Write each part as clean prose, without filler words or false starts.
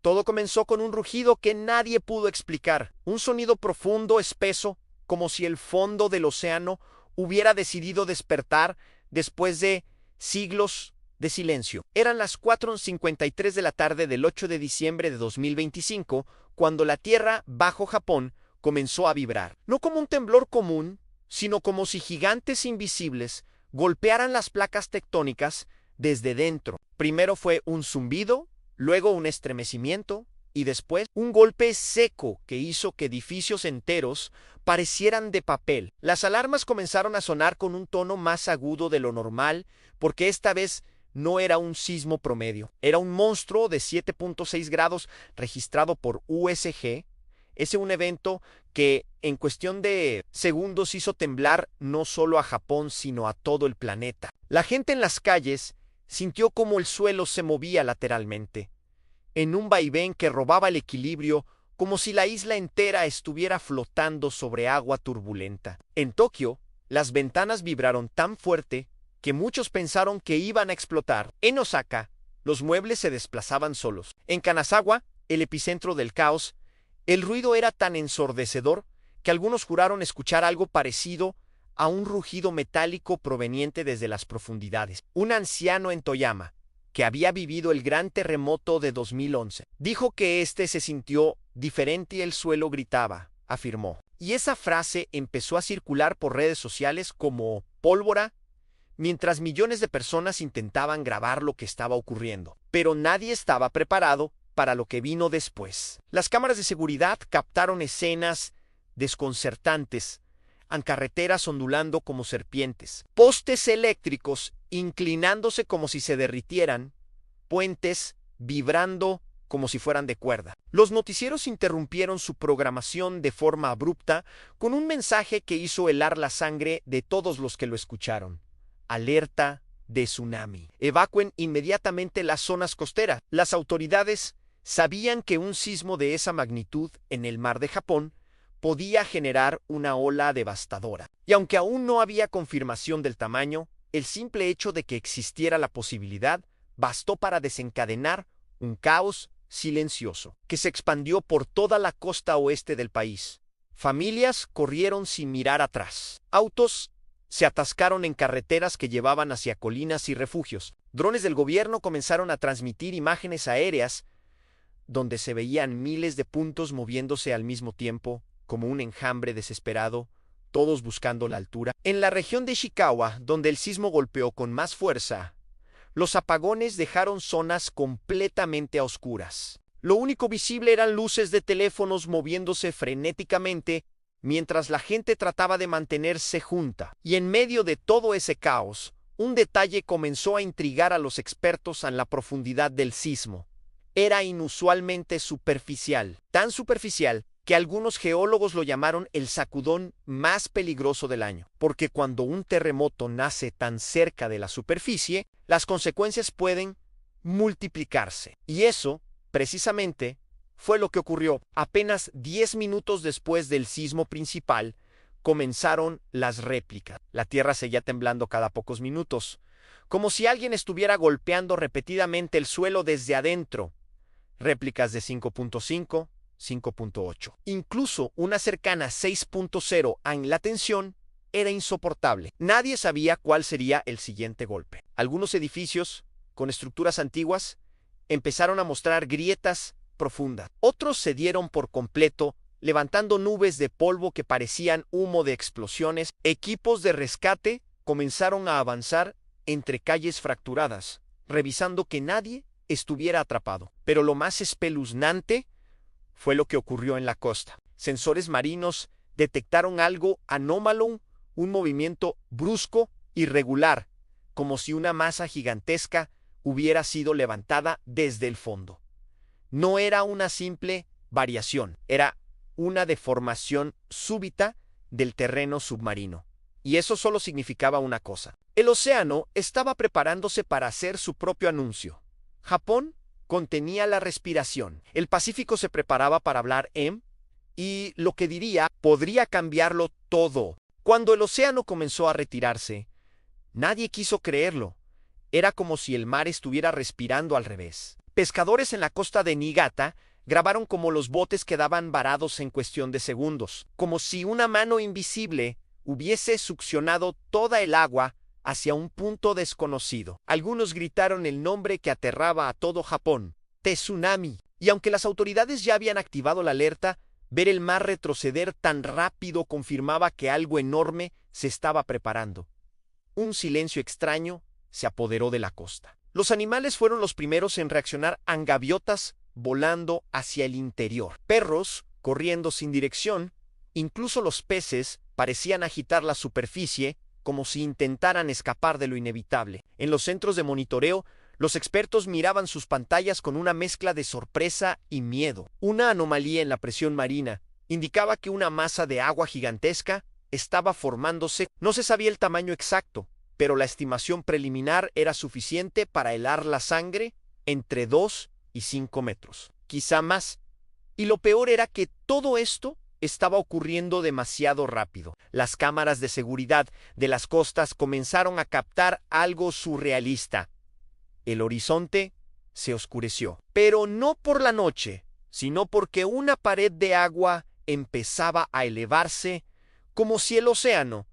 Todo comenzó con un rugido que nadie pudo explicar, un sonido profundo, espeso, como si el fondo del océano hubiera decidido despertar después de siglos de silencio. Eran las 4:53 de la tarde del 8 de diciembre de 2025, cuando la Tierra bajo Japón comenzó a vibrar. No como un temblor común, sino como si gigantes invisibles golpearan las placas tectónicas desde dentro. Primero fue un zumbido, luego un estremecimiento y después un golpe seco que hizo que edificios enteros parecieran de papel. Las alarmas comenzaron a sonar con un tono más agudo de lo normal, porque esta vez no era un sismo promedio. Era un monstruo de 7.6 grados registrado por USG. Es un evento que en cuestión de segundos hizo temblar no solo a Japón, sino a todo el planeta. La gente en las calles sintió como el suelo se movía lateralmente, en un vaivén que robaba el equilibrio, como si la isla entera estuviera flotando sobre agua turbulenta. En Tokio, las ventanas vibraron tan fuerte que muchos pensaron que iban a explotar. En Osaka, los muebles se desplazaban solos. En Kanazawa, el epicentro del caos, el ruido era tan ensordecedor que algunos juraron escuchar algo parecido a un rugido metálico proveniente desde las profundidades. Un anciano en Toyama, que había vivido el gran terremoto de 2011, dijo que este se sintió diferente y el suelo gritaba, afirmó. Y esa frase empezó a circular por redes sociales como pólvora, mientras millones de personas intentaban grabar lo que estaba ocurriendo. Pero nadie estaba preparado para lo que vino después. Las cámaras de seguridad captaron escenas desconcertantes, en carreteras ondulando como serpientes, postes eléctricos inclinándose como si se derritieran, puentes vibrando como si fueran de cuerda. Los noticieros interrumpieron su programación de forma abrupta con un mensaje que hizo helar la sangre de todos los que lo escucharon. Alerta de tsunami. Evacúen inmediatamente las zonas costeras. Las autoridades sabían que un sismo de esa magnitud en el mar de Japón podía generar una ola devastadora. Y aunque aún no había confirmación del tamaño, el simple hecho de que existiera la posibilidad bastó para desencadenar un caos silencioso que se expandió por toda la costa oeste del país. Familias corrieron sin mirar atrás. Autos se atascaron en carreteras que llevaban hacia colinas y refugios. Drones del gobierno comenzaron a transmitir imágenes aéreas donde se veían miles de puntos moviéndose al mismo tiempo, como un enjambre desesperado, todos buscando la altura. En la región de Ishikawa, donde el sismo golpeó con más fuerza, los apagones dejaron zonas completamente a oscuras. Lo único visible eran luces de teléfonos moviéndose frenéticamente mientras la gente trataba de mantenerse junta. Y en medio de todo ese caos, un detalle comenzó a intrigar a los expertos en la profundidad del sismo. Era inusualmente superficial, tan superficial que algunos geólogos lo llamaron el sacudón más peligroso del año, porque cuando un terremoto nace tan cerca de la superficie, las consecuencias pueden multiplicarse. Y eso, precisamente, fue lo que ocurrió. Apenas 10 minutos después del sismo principal, comenzaron las réplicas. La tierra seguía temblando cada pocos minutos, como si alguien estuviera golpeando repetidamente el suelo desde adentro. Réplicas de 5.5, 5.8. Incluso una cercana 6.0 en la tensión era insoportable. Nadie sabía cuál sería el siguiente golpe. Algunos edificios, con estructuras antiguas, empezaron a mostrar grietas profundas. Otros cedieron por completo, levantando nubes de polvo que parecían humo de explosiones. Equipos de rescate comenzaron a avanzar entre calles fracturadas, revisando que nadie estuviera atrapado. Pero lo más espeluznante fue lo que ocurrió en la costa. Sensores marinos detectaron algo anómalo, un movimiento brusco, irregular, como si una masa gigantesca hubiera sido levantada desde el fondo. No era una simple variación, era una deformación súbita del terreno submarino. Y eso solo significaba una cosa. El océano estaba preparándose para hacer su propio anuncio. Japón contenía la respiración. El Pacífico se preparaba para hablar y lo que diría podría cambiarlo todo. Cuando el océano comenzó a retirarse, nadie quiso creerlo. Era como si el mar estuviera respirando al revés. Pescadores en la costa de Niigata grabaron cómo los botes quedaban varados en cuestión de segundos, como si una mano invisible hubiese succionado toda el agua hacia un punto desconocido. Algunos gritaron el nombre que aterraba a todo Japón: tsunami. Y aunque las autoridades ya habían activado la alerta, ver el mar retroceder tan rápido confirmaba que algo enorme se estaba preparando. Un silencio extraño se apoderó de la costa. Los animales fueron los primeros en reaccionar: gaviotas volando hacia el interior, perros corriendo sin dirección, incluso los peces parecían agitar la superficie como si intentaran escapar de lo inevitable. En los centros de monitoreo, los expertos miraban sus pantallas con una mezcla de sorpresa y miedo. Una anomalía en la presión marina indicaba que una masa de agua gigantesca estaba formándose. No se sabía el tamaño exacto, pero la estimación preliminar era suficiente para helar la sangre entre 2 y 5 metros, quizá más. Y lo peor era que todo esto estaba ocurriendo demasiado rápido. Las cámaras de seguridad de las costas comenzaron a captar algo surrealista. El horizonte se oscureció, pero no por la noche, sino porque una pared de agua empezaba a elevarse como si el océano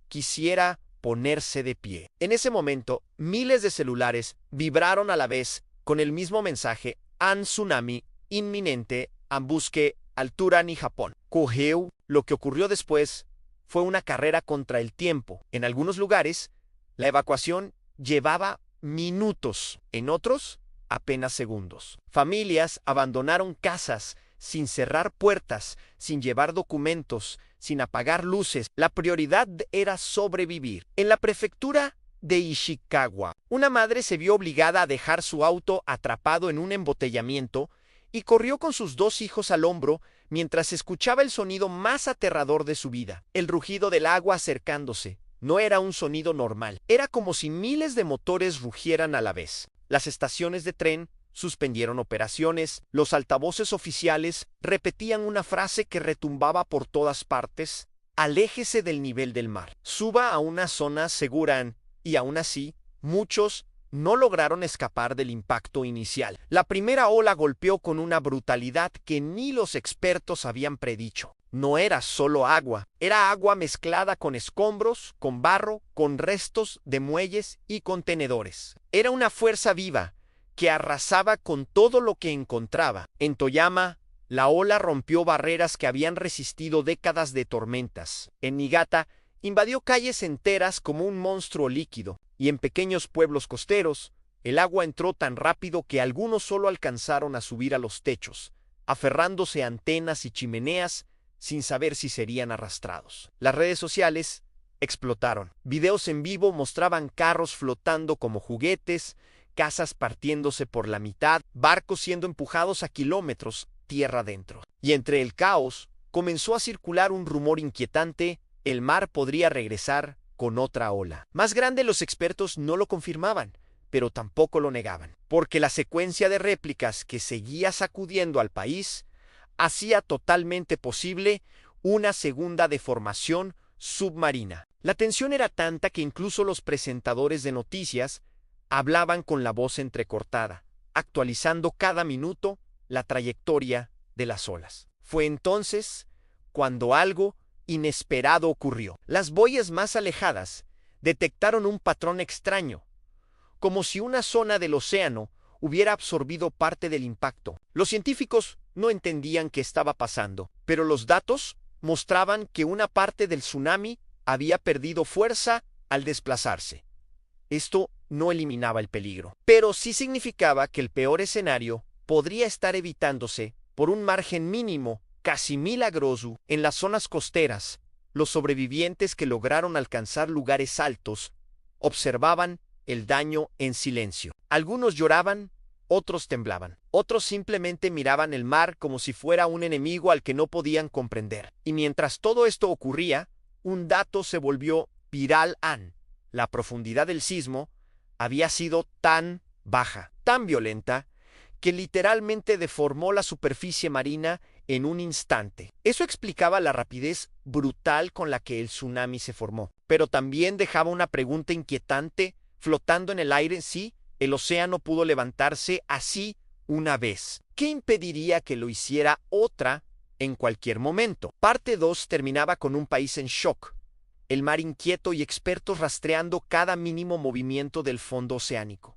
quisiera ponerse de pie. En ese momento, miles de celulares vibraron a la vez con el mismo mensaje: "An tsunami inminente, ambusque altura ni Japón". Koheu. Lo que ocurrió después fue una carrera contra el tiempo. En algunos lugares, la evacuación llevaba minutos, en otros, apenas segundos. Familias abandonaron casas sin cerrar puertas, sin llevar documentos, sin apagar luces. La prioridad era sobrevivir. En la prefectura de Ishikawa, una madre se vio obligada a dejar su auto atrapado en un embotellamiento y corrió con sus 2 hijos al hombro mientras escuchaba el sonido más aterrador de su vida: el rugido del agua acercándose. No era un sonido normal, era como si miles de motores rugieran a la vez. Las estaciones de tren suspendieron operaciones, los altavoces oficiales repetían una frase que retumbaba por todas partes: aléjese del nivel del mar, suba a una zona segura. Y aún así, muchos no lograron escapar del impacto inicial. La primera ola golpeó con una brutalidad que ni los expertos habían predicho. No era solo agua, era agua mezclada con escombros, con barro, con restos de muelles y contenedores. Era una fuerza viva que arrasaba con todo lo que encontraba. En Toyama, la ola rompió barreras que habían resistido décadas de tormentas. En Niigata, invadió calles enteras como un monstruo líquido. Y en pequeños pueblos costeros, el agua entró tan rápido que algunos solo alcanzaron a subir a los techos, aferrándose a antenas y chimeneas sin saber si serían arrastrados. Las redes sociales explotaron. Videos en vivo mostraban carros flotando como juguetes, casas partiéndose por la mitad, barcos siendo empujados a kilómetros tierra adentro. Y entre el caos comenzó a circular un rumor inquietante: el mar podría regresar con otra ola. Más grande. Los expertos no lo confirmaban, pero tampoco lo negaban, porque la secuencia de réplicas que seguía sacudiendo al país hacía totalmente posible una segunda deformación submarina. La tensión era tanta que incluso los presentadores de noticias hablaban con la voz entrecortada, actualizando cada minuto la trayectoria de las olas. Fue entonces cuando algo inesperado ocurrió. Las boyas más alejadas detectaron un patrón extraño, como si una zona del océano hubiera absorbido parte del impacto. Los científicos no entendían qué estaba pasando, pero los datos mostraban que una parte del tsunami había perdido fuerza al desplazarse. Esto no eliminaba el peligro, pero sí significaba que el peor escenario podría estar evitándose por un margen mínimo. Casi milagroso. En las zonas costeras, los sobrevivientes que lograron alcanzar lugares altos observaban el daño en silencio. Algunos lloraban, otros temblaban, otros simplemente miraban el mar como si fuera un enemigo al que no podían comprender. Y mientras todo esto ocurría, un dato se volvió viral. La profundidad del sismo había sido tan baja, tan violenta, que literalmente deformó la superficie marina en un instante. Eso explicaba la rapidez brutal con la que el tsunami se formó, pero también dejaba una pregunta inquietante flotando en el aire: si el océano pudo levantarse así una vez. ¿Qué impediría que lo hiciera otra en cualquier momento? Parte 2 terminaba con un país en shock, el mar inquieto y expertos rastreando cada mínimo movimiento del fondo oceánico,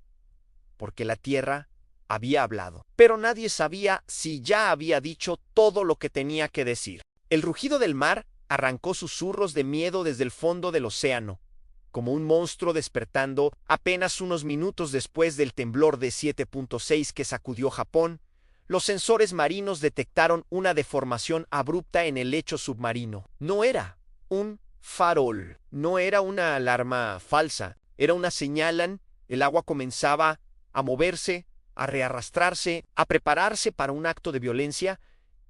porque la Tierra había hablado. Pero nadie sabía si ya había dicho todo lo que tenía que decir. El rugido del mar arrancó susurros de miedo desde el fondo del océano, como un monstruo despertando apenas unos minutos después del temblor de 7.6 que sacudió Japón. Los sensores marinos detectaron una deformación abrupta en el lecho submarino. No era un farol, no era una alarma falsa, era una señal. El agua comenzaba a moverse, a rearrastrarse, a prepararse para un acto de violencia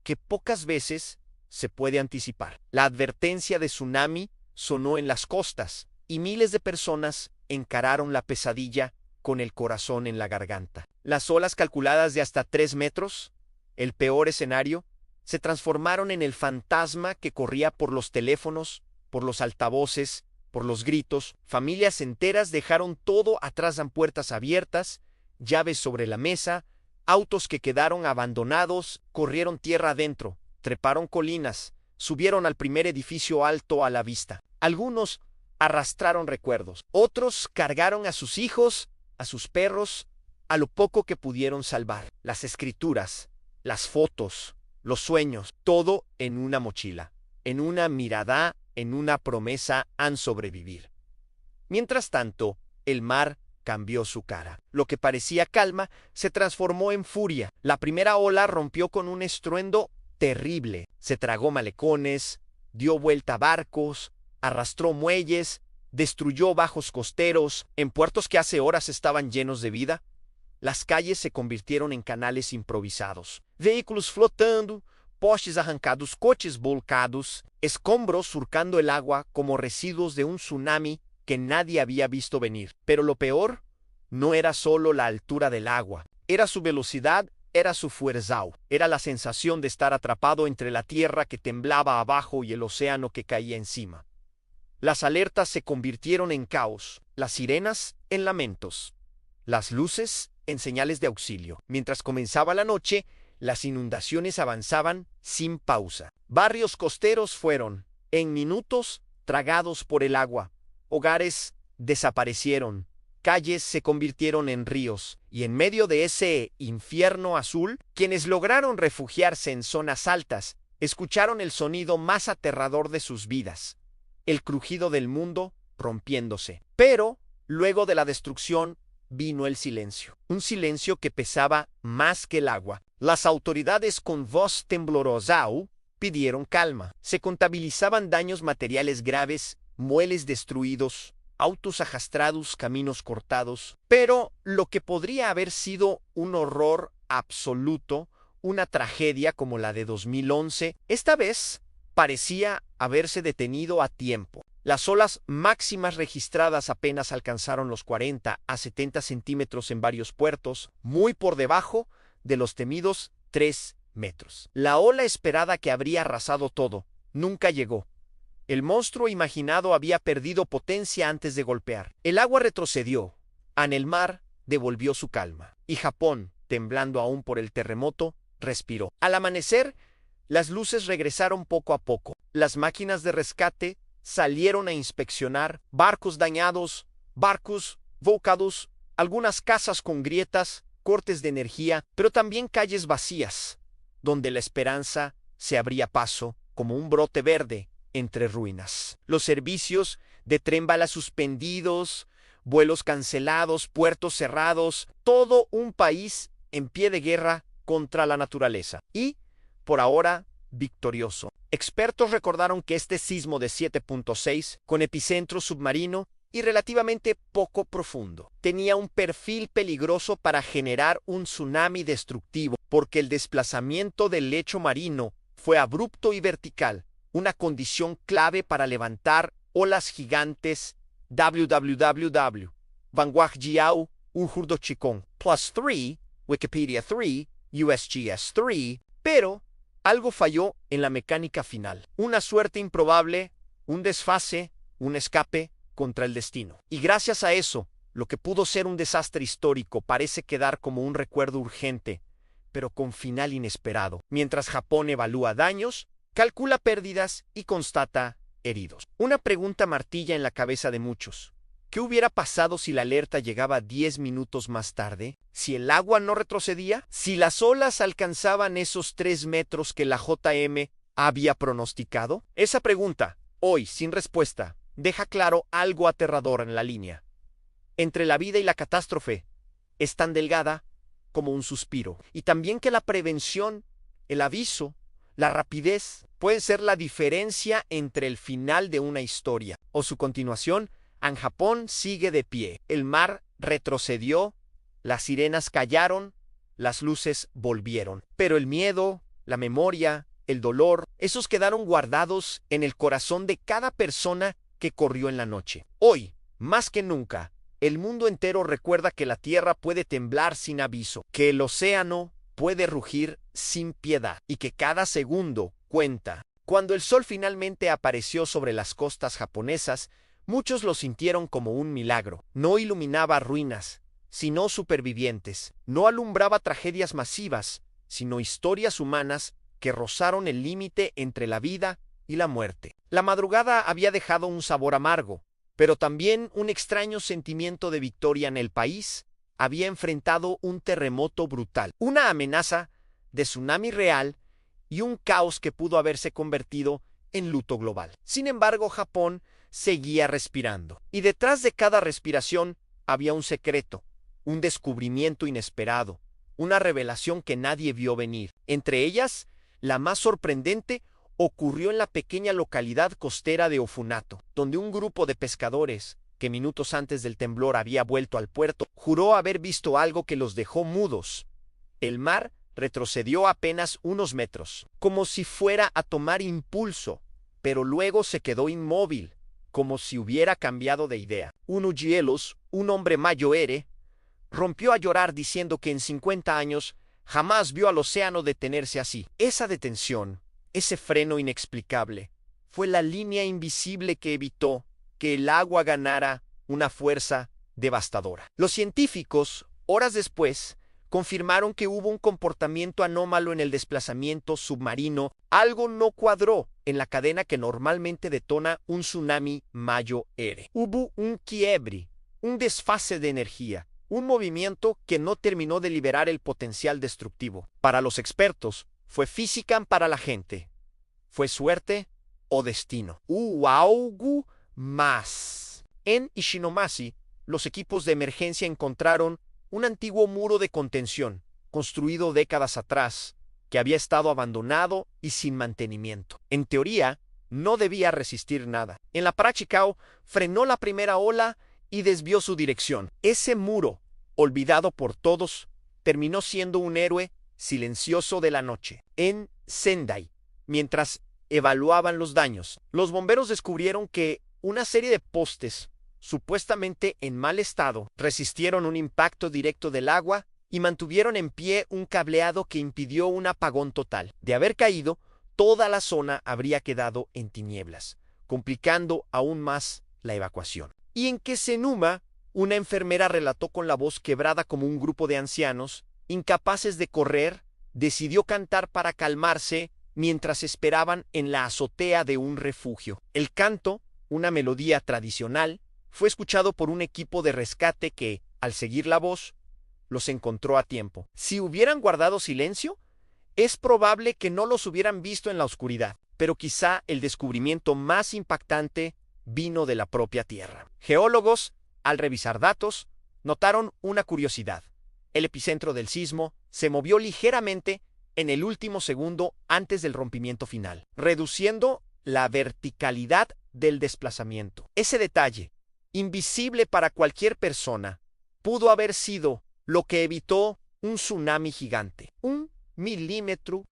que pocas veces se puede anticipar. La advertencia de tsunami sonó en las costas y miles de personas encararon la pesadilla con el corazón en la garganta. Las olas calculadas de hasta 3 metros, el peor escenario, se transformaron en el fantasma que corría por los teléfonos, por los altavoces, por los gritos. Familias enteras dejaron todo atrás en puertas abiertas, llaves sobre la mesa, autos que quedaron abandonados, corrieron tierra adentro, treparon colinas, subieron al primer edificio alto a la vista. Algunos arrastraron recuerdos, otros cargaron a sus hijos, a sus perros, a lo poco que pudieron salvar. Las escrituras, las fotos, los sueños, todo en una mochila, en una mirada, en una promesa a sobrevivir. Mientras tanto, el mar cambió su cara. Lo que parecía calma se transformó en furia. La primera ola rompió con un estruendo terrible. Se tragó malecones, dio vuelta a barcos, arrastró muelles, destruyó bajos costeros, en puertos que hace horas estaban llenos de vida. Las calles se convirtieron en canales improvisados. Vehículos flotando, postes arrancados, coches volcados, escombros surcando el agua como residuos de un tsunami que nadie había visto venir. Pero lo peor no era solo la altura del agua, era su velocidad, era su fuerza, era la sensación de estar atrapado entre la tierra que temblaba abajo y el océano que caía encima. Las alertas se convirtieron en caos, las sirenas en lamentos, las luces en señales de auxilio. Mientras comenzaba la noche, las inundaciones avanzaban sin pausa. Barrios costeros fueron, en minutos, tragados por el agua. Hogares desaparecieron, calles se convirtieron en ríos, y en medio de ese infierno azul, quienes lograron refugiarse en zonas altas, escucharon el sonido más aterrador de sus vidas, el crujido del mundo rompiéndose. Pero, luego de la destrucción, vino el silencio, un silencio que pesaba más que el agua. Las autoridades con voz temblorosa pidieron calma. Se contabilizaban daños materiales graves, muelles destruidos, autos arrastrados, caminos cortados. Pero lo que podría haber sido un horror absoluto, una tragedia como la de 2011, esta vez parecía haberse detenido a tiempo. Las olas máximas registradas apenas alcanzaron los 40 a 70 centímetros en varios puertos, muy por debajo de los temidos 3 metros. La ola esperada que habría arrasado todo nunca llegó. El monstruo imaginado había perdido potencia antes de golpear. El agua retrocedió. El mar devolvió su calma. Y Japón, temblando aún por el terremoto, respiró. Al amanecer, las luces regresaron poco a poco. Las máquinas de rescate salieron a inspeccionar barcos dañados, barcos volcados, algunas casas con grietas, cortes de energía, pero también calles vacías, donde la esperanza se abría paso como un brote verde entre ruinas. Los servicios de tren bala suspendidos, vuelos cancelados, puertos cerrados, todo un país en pie de guerra contra la naturaleza. Y, por ahora, victorioso. Expertos recordaron que este sismo de 7.6, con epicentro submarino y relativamente poco profundo, tenía un perfil peligroso para generar un tsunami destructivo, porque el desplazamiento del lecho marino fue abrupto y vertical, una condición clave para levantar olas gigantes. www. Vanguard Urdo Chikong. +3, Wikipedia 3, USGS 3, pero algo falló en la mecánica final. Una suerte improbable, un desfase, un escape contra el destino. Y gracias a eso, lo que pudo ser un desastre histórico parece quedar como un recuerdo urgente pero con final inesperado. Mientras Japón evalúa daños, calcula pérdidas y constata heridos. Una pregunta martilla en la cabeza de muchos. ¿Qué hubiera pasado si la alerta llegaba 10 minutos más tarde? ¿Si el agua no retrocedía? ¿Si las olas alcanzaban esos 3 metros que la JM había pronosticado? Esa pregunta, hoy sin respuesta, deja claro algo aterrador en la línea. Entre la vida y la catástrofe, es tan delgada como un suspiro. Y también que la prevención, el aviso, la rapidez, pueden ser la diferencia entre el final de una historia o su continuación. En Japón sigue de pie. El mar retrocedió, las sirenas callaron, las luces volvieron. Pero el miedo, la memoria, el dolor, esos quedaron guardados en el corazón de cada persona que corrió en la noche. Hoy, más que nunca, el mundo entero recuerda que la tierra puede temblar sin aviso, que el océano puede rugir sin piedad y que cada segundo cuenta. Cuando el sol finalmente apareció sobre las costas japonesas, muchos lo sintieron como un milagro. No iluminaba ruinas, sino supervivientes. No alumbraba tragedias masivas, sino historias humanas que rozaron el límite entre la vida y la muerte. La madrugada había dejado un sabor amargo, pero también un extraño sentimiento de victoria en el país. Había enfrentado un terremoto brutal, una amenaza de tsunami real y un caos que pudo haberse convertido en luto global. Sin embargo, Japón seguía respirando. Y detrás de cada respiración había un secreto, un descubrimiento inesperado, una revelación que nadie vio venir. Entre ellas, la más sorprendente ocurrió en la pequeña localidad costera de Ofunato, donde un grupo de pescadores, que minutos antes del temblor había vuelto al puerto, juró haber visto algo que los dejó mudos. El mar retrocedió apenas unos metros, como si fuera a tomar impulso, pero luego se quedó inmóvil, como si hubiera cambiado de idea. Un Ujielos, un hombre mayoere, rompió a llorar diciendo que en 50 años jamás vio al océano detenerse así. Esa detención, ese freno inexplicable, fue la línea invisible que evitó que el agua ganara una fuerza devastadora. Los científicos, horas después, confirmaron que hubo un comportamiento anómalo en el desplazamiento submarino. Algo no cuadró en la cadena que normalmente detona un tsunami mayor. Hubo un quiebre, un desfase de energía, un movimiento que no terminó de liberar el potencial destructivo. Para los expertos, fue física. Para la gente, fue suerte o destino. Algo más. En Ishinomasi, los equipos de emergencia encontraron un antiguo muro de contención, construido décadas atrás, que había estado abandonado y sin mantenimiento. En teoría, no debía resistir nada. En la Parachikao, frenó la primera ola y desvió su dirección. Ese muro, olvidado por todos, terminó siendo un héroe silencioso de la noche. En Sendai, mientras evaluaban los daños, los bomberos descubrieron que una serie de postes, supuestamente en mal estado, resistieron un impacto directo del agua y mantuvieron en pie un cableado que impidió un apagón total. De haber caído, toda la zona habría quedado en tinieblas, complicando aún más la evacuación. Y en Kesenuma, una enfermera relató con la voz quebrada como un grupo de ancianos, incapaces de correr, decidió cantar para calmarse mientras esperaban en la azotea de un refugio. El canto, una melodía tradicional, fue escuchado por un equipo de rescate que, al seguir la voz, los encontró a tiempo. Si hubieran guardado silencio, es probable que no los hubieran visto en la oscuridad, pero quizá el descubrimiento más impactante vino de la propia Tierra. Geólogos, al revisar datos, notaron una curiosidad. El epicentro del sismo se movió ligeramente en el último segundo antes del rompimiento final, reduciendo la verticalidad del desplazamiento. Ese detalle, invisible para cualquier persona, pudo haber sido lo que evitó un tsunami gigante. Un milímetro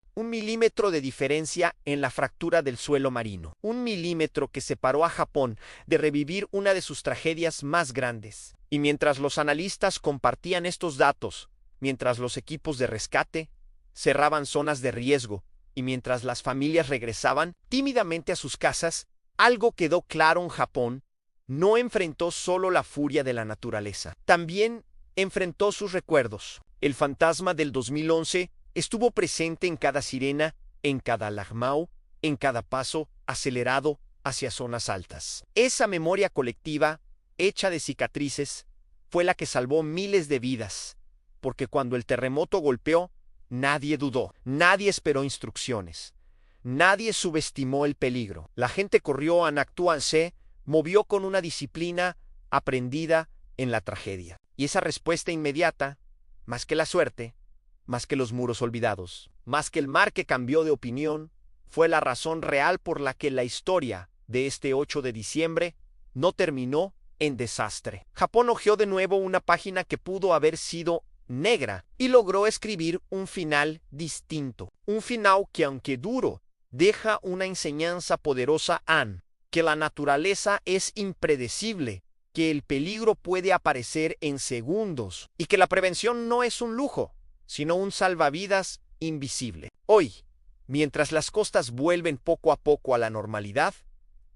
de diferencia en la fractura del suelo marino. Un milímetro que separó a Japón de revivir una de sus tragedias más grandes. Y mientras los analistas compartían estos datos, mientras los equipos de rescate cerraban zonas de riesgo y mientras las familias regresaban tímidamente a sus casas, algo quedó claro en Japón. No enfrentó solo la furia de la naturaleza, también enfrentó sus recuerdos. El fantasma del 2011 Estuvo presente en cada sirena, en cada lagmau, en cada paso acelerado hacia zonas altas. Esa memoria colectiva, hecha de cicatrices, fue la que salvó miles de vidas, porque cuando el terremoto golpeó, nadie dudó, nadie esperó instrucciones, nadie subestimó el peligro. La gente corrió a Naktuan se movió con una disciplina aprendida en la tragedia. Y esa respuesta inmediata, más que la suerte, más que los muros olvidados, más que el mar que cambió de opinión, fue la razón real por la que la historia de este 8 de diciembre no terminó en desastre. Japón hojeó de nuevo una página que pudo haber sido negra y logró escribir un final distinto. Un final que, aunque duro, deja una enseñanza poderosa que la naturaleza es impredecible, que el peligro puede aparecer en segundos y que la prevención no es un lujo, sino un salvavidas invisible. Hoy, mientras las costas vuelven poco a poco a la normalidad,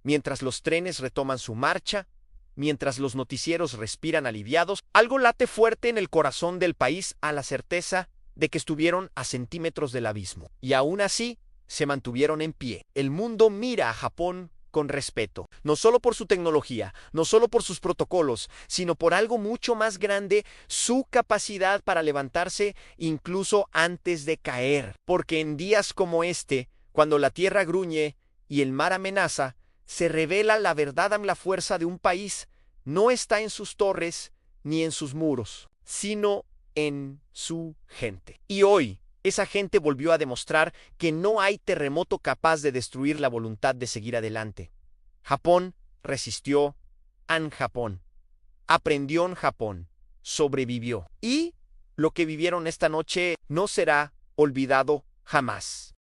mientras los trenes retoman su marcha, mientras los noticieros respiran aliviados, algo late fuerte en el corazón del país a la certeza de que estuvieron a centímetros del abismo. Y aún así, se mantuvieron en pie. El mundo mira a Japón con respeto, no solo por su tecnología, no solo por sus protocolos, sino por algo mucho más grande, su capacidad para levantarse incluso antes de caer. Porque en días como este, cuando la tierra gruñe y el mar amenaza, se revela la verdad. La fuerza de un país no está en sus torres ni en sus muros, sino en su gente. Y hoy, esa gente volvió a demostrar que no hay terremoto capaz de destruir la voluntad de seguir adelante. Japón resistió en Japón, aprendió en Japón, sobrevivió. Y lo que vivieron esta noche no será olvidado jamás.